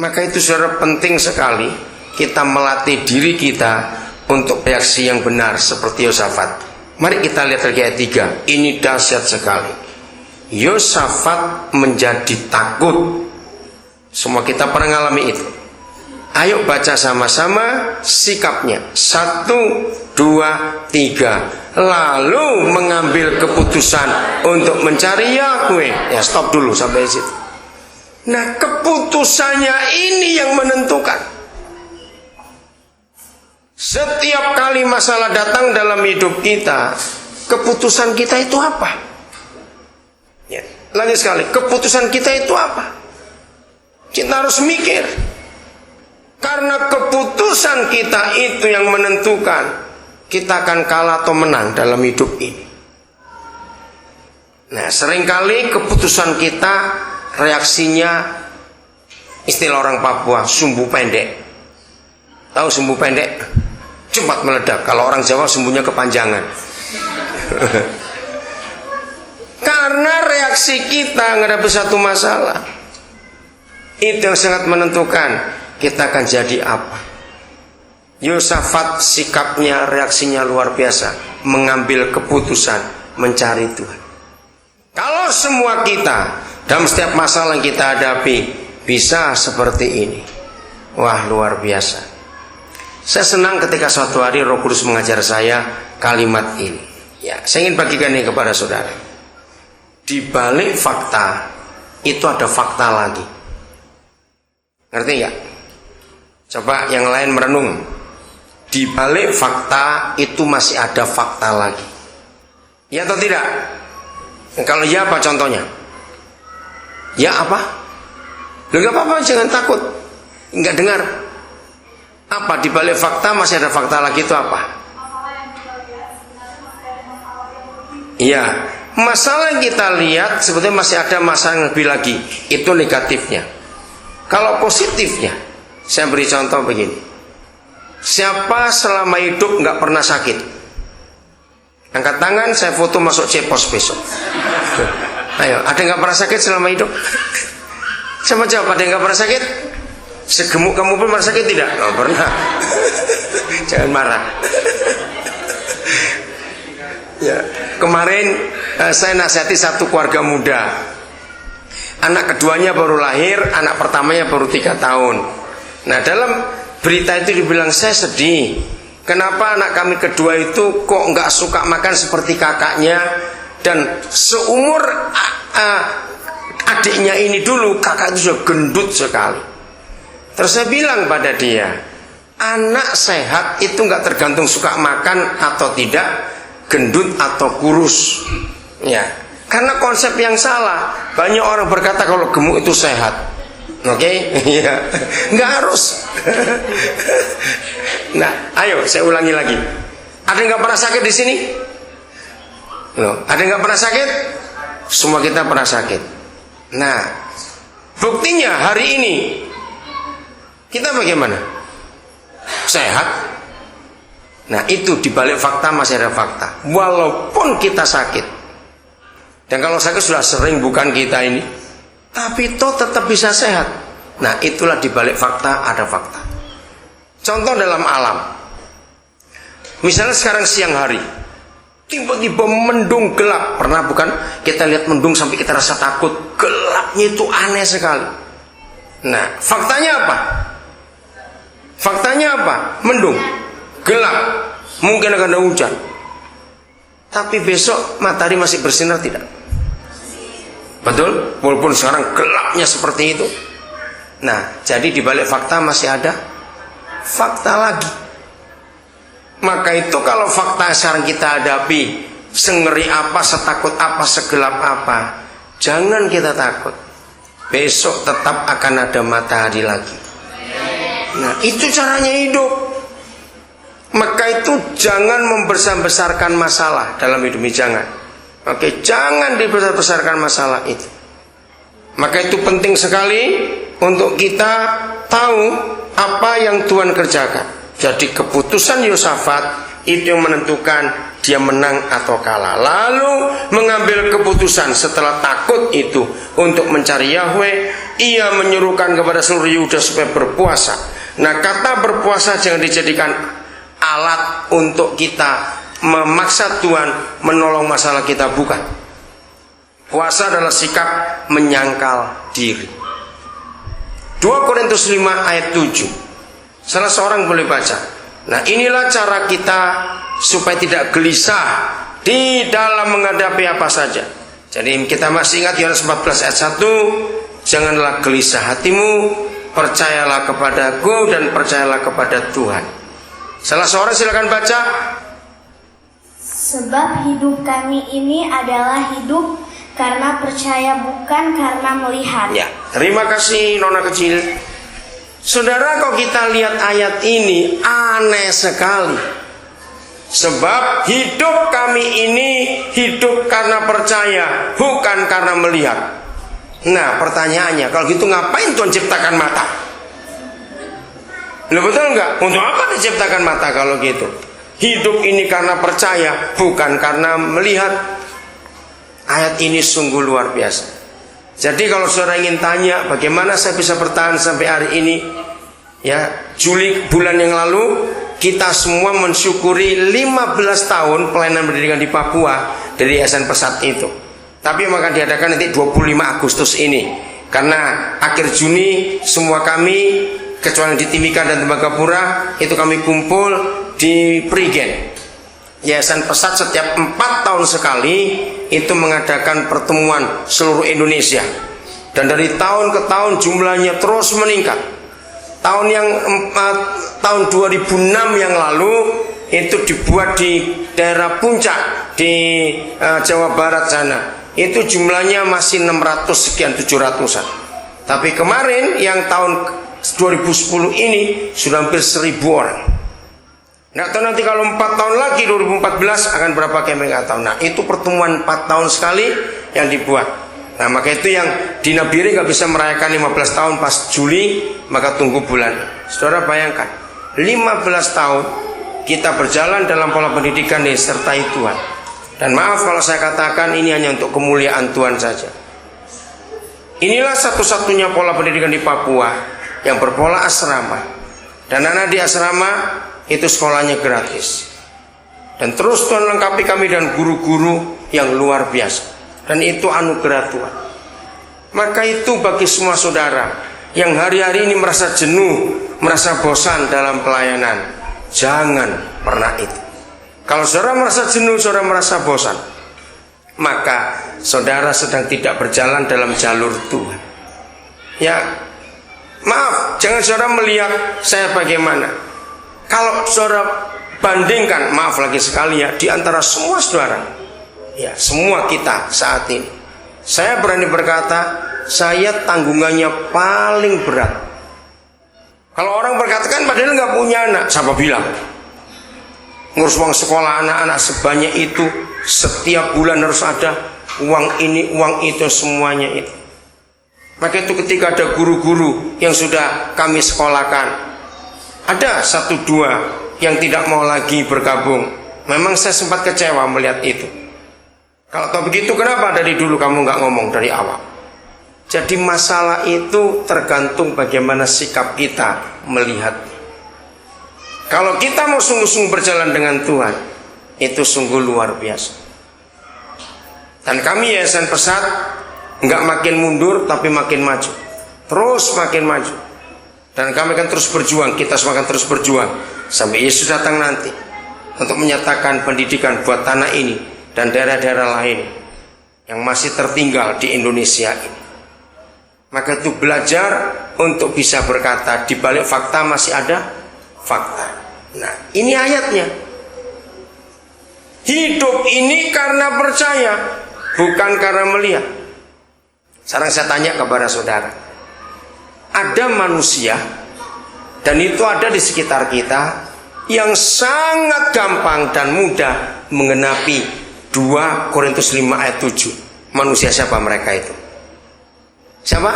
Maka itu saudara penting sekali kita melatih diri kita untuk reaksi yang benar seperti Yosafat. Mari kita lihat lagi ayat 3. Ini dahsyat sekali. Yosafat menjadi takut. Semua kita pernah mengalami itu. Ayo baca sama-sama sikapnya. 1, 2, 3. Lalu mengambil keputusan untuk mencari Yahweh. Ya, stop dulu sampai situ. Nah, keputusannya ini yang menentukan. Setiap kali masalah datang dalam hidup kita, keputusan kita itu apa? Ya, lagi sekali, keputusan kita itu apa? Kita harus mikir. Karena keputusan kita itu yang menentukan kita akan kalah atau menang dalam hidup ini. Nah, seringkali keputusan kita reaksinya, istilah orang Papua, sumbu pendek. Tahu sumbu pendek? Cepat meledak. Kalau orang Jawa sumbunya kepanjangan. Karena reaksi kita menghadapi satu masalah itu yang sangat menentukan kita akan jadi apa. Yosafat sikapnya, reaksinya luar biasa, mengambil keputusan mencari Tuhan. Kalau semua kita dalam setiap masalah yang kita hadapi bisa seperti ini, wah, luar biasa. Saya senang ketika suatu hari Roh Kudus mengajar saya kalimat ini. Ya, saya ingin bagikan ini kepada saudara. Di balik fakta itu ada fakta lagi. Ngerti nggak? Coba yang lain merenung. Di balik fakta itu masih ada fakta lagi. Ya atau tidak? Kalau ya, apa contohnya? Ya apa? Loh, nggak apa-apa, jangan takut. Nggak dengar. Apa di balik fakta masih ada fakta lagi itu apa? Iya, masalah yang kita lihat sebetulnya masih ada masalah yang lebih lagi. Itu negatifnya. Kalau positifnya, saya beri contoh begini. Siapa selama hidup nggak pernah sakit? Angkat tangan, saya foto masuk Cepos besok. Ayo, ada yang nggak pernah sakit selama hidup? Sama jawab, ada yang nggak pernah sakit? Segemuk kamu pun pernah sakit tidak? Oh, pernah. Jangan marah. Ya, kemarin saya nasihati satu keluarga muda. Anak keduanya baru lahir, anak pertamanya baru 3 tahun. Nah, dalam berita itu dibilang, saya sedih. Kenapa anak kami kedua itu kok nggak suka makan seperti kakaknya, dan seumur adiknya ini dulu kakak itu sudah gendut sekali. Terus saya bilang pada dia, anak sehat itu nggak tergantung suka makan atau tidak, gendut atau kurus. Ya, karena konsep yang salah. Banyak orang berkata kalau gemuk itu sehat. Oke? Ya, nggak harus. Nah, ayo saya ulangi lagi. Ada yang nggak pernah sakit di sini? Loh, ada yang nggak pernah sakit? Semua kita pernah sakit. Nah, buktinya hari ini kita bagaimana? Sehat. Nah, itu di balik fakta masih ada fakta. Walaupun kita sakit, dan kalau sakit sudah sering bukan kita ini, tapi toh tetap bisa sehat. Nah, itulah di balik fakta ada fakta. Contoh dalam alam. Misalnya sekarang siang hari, tiba-tiba mendung gelap. Pernah bukan kita lihat mendung sampai kita rasa takut? Gelapnya itu aneh sekali. Nah, faktanya apa? Faktanya apa? Mendung, gelap, mungkin akan ada hujan. Tapi besok matahari masih bersinar tidak? Betul? Walaupun sekarang gelapnya seperti itu. Nah, jadi di balik fakta masih ada fakta lagi. Maka itu kalau fakta yang sekarang kita hadapi, sengeri apa, setakut apa, segelap apa, jangan kita takut. Besok tetap akan ada matahari lagi. Nah, itu caranya hidup. Maka itu jangan membesar-besarkan masalah dalam hidup ini, jangan. Oke, jangan dibesar-besarkan masalah itu. Maka itu penting sekali untuk kita tahu apa yang Tuhan kerjakan. Jadi keputusan Yosafat itu yang menentukan dia menang atau kalah, lalu mengambil keputusan setelah takut itu untuk mencari Yahweh. Ia menyuruhkan kepada seluruh Yehuda supaya berpuasa. Nah, kata berpuasa jangan dijadikan alat untuk kita memaksa Tuhan menolong masalah kita, bukan. Puasa adalah sikap menyangkal diri. 2 Korintus 5 ayat 7. Salah seorang boleh baca. Nah, inilah cara kita supaya tidak gelisah di dalam menghadapi apa saja. Jadi kita masih ingat Yohanes 14 ayat 1, janganlah gelisah hatimu, percayalah kepadaku dan percayalah kepada Tuhan. Salah seorang silakan baca. Sebab hidup kami ini adalah hidup karena percaya, bukan karena melihat. Ya, terima kasih Nona kecil. Saudara, kalau kita lihat ayat ini aneh sekali. Sebab hidup kami ini hidup karena percaya, bukan karena melihat. Nah, pertanyaannya, kalau gitu ngapain Tuhan ciptakan mata? Loh, betul nggak? Untuk apa diciptakan mata kalau gitu? Hidup ini karena percaya, bukan karena melihat. Ayat ini sungguh luar biasa. Jadi kalau saudara ingin tanya bagaimana saya bisa bertahan sampai hari ini, ya, Juli bulan yang lalu kita semua mensyukuri 15 tahun pelayanan pendidikan di Papua dari Yayasan Pesat itu. Tapi maka diadakan nanti 25 Agustus ini, karena akhir Juni semua kami kecuali di Timika dan Tembagapura itu kami kumpul di Prigen. Yayasan Pesat setiap 4 tahun sekali itu mengadakan pertemuan seluruh Indonesia, dan dari tahun ke tahun jumlahnya terus meningkat. Tahun 2006 yang lalu itu dibuat di daerah Puncak di Jawa Barat sana. Itu jumlahnya masih 600 sekian, 700-an. Tapi kemarin yang tahun 2010 ini sudah hampir 1000 orang. Nggak tahu nanti kalau 4 tahun lagi 2014 akan berapa, kami nggak tahu. Nah, itu pertemuan 4 tahun sekali yang dibuat. Nah, maka itu yang di Nabire nggak bisa merayakan 15 tahun pas Juli, maka tunggu bulan. Saudara bayangkan, 15 tahun kita berjalan dalam pola pendidikan disertai Tuhan. Dan maaf kalau saya katakan ini hanya untuk kemuliaan Tuhan saja. Inilah satu-satunya pola pendidikan di Papua yang berpola asrama. Dan anak di asrama itu sekolahnya gratis. Dan terus Tuhan lengkapi kami dan guru-guru yang luar biasa. Dan itu anugerah Tuhan. Maka itu bagi semua saudara yang hari-hari ini merasa jenuh, merasa bosan dalam pelayanan, jangan pernah itu. Kalau saudara merasa jenuh, saudara merasa bosan, maka saudara sedang tidak berjalan dalam jalur Tuhan. Ya, maaf, jangan saudara melihat saya bagaimana. Kalau saudara bandingkan, maaf lagi sekali ya, di antara semua saudara, ya semua kita saat ini, saya berani berkata, saya tanggungannya paling berat. Kalau orang berkata kan padahal nggak punya anak, siapa bilang? Ngurus uang sekolah anak-anak sebanyak itu, setiap bulan harus ada uang ini, uang itu, semuanya itu. Maka itu ketika ada guru-guru yang sudah kami sekolahkan, ada 1-2 yang tidak mau lagi bergabung. Memang saya sempat kecewa melihat itu. Kalau tahu begitu, kenapa dari dulu kamu nggak ngomong dari awal? Jadi masalah itu tergantung bagaimana sikap kita melihat. Kalau kita mau sungguh-sungguh berjalan dengan Tuhan, itu sungguh luar biasa. Dan kami Yayasan Pesat nggak makin mundur, tapi makin maju, terus makin maju. Dan kami akan terus berjuang, kita semua akan terus berjuang sampai Yesus datang nanti untuk menyatakan pendidikan buat tanah ini dan daerah-daerah lain yang masih tertinggal di Indonesia ini. Maka itu belajar untuk bisa berkata di balik fakta masih ada fakta. Nah, ini ayatnya. Hidup ini karena percaya, bukan karena melihat. Sekarang saya tanya kepada saudara, ada manusia, dan itu ada di sekitar kita, yang sangat gampang dan mudah menggenapi 2 Korintus 5 ayat 7. Manusia siapa mereka itu? Siapa?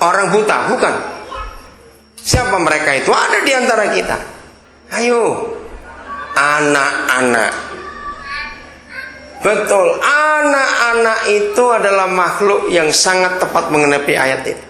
Orang buta? Bukan. Siapa mereka itu? Ada di antara kita. Ayo, anak-anak Betul, anak-anak itu adalah makhluk yang sangat tepat mengenapi ayat itu.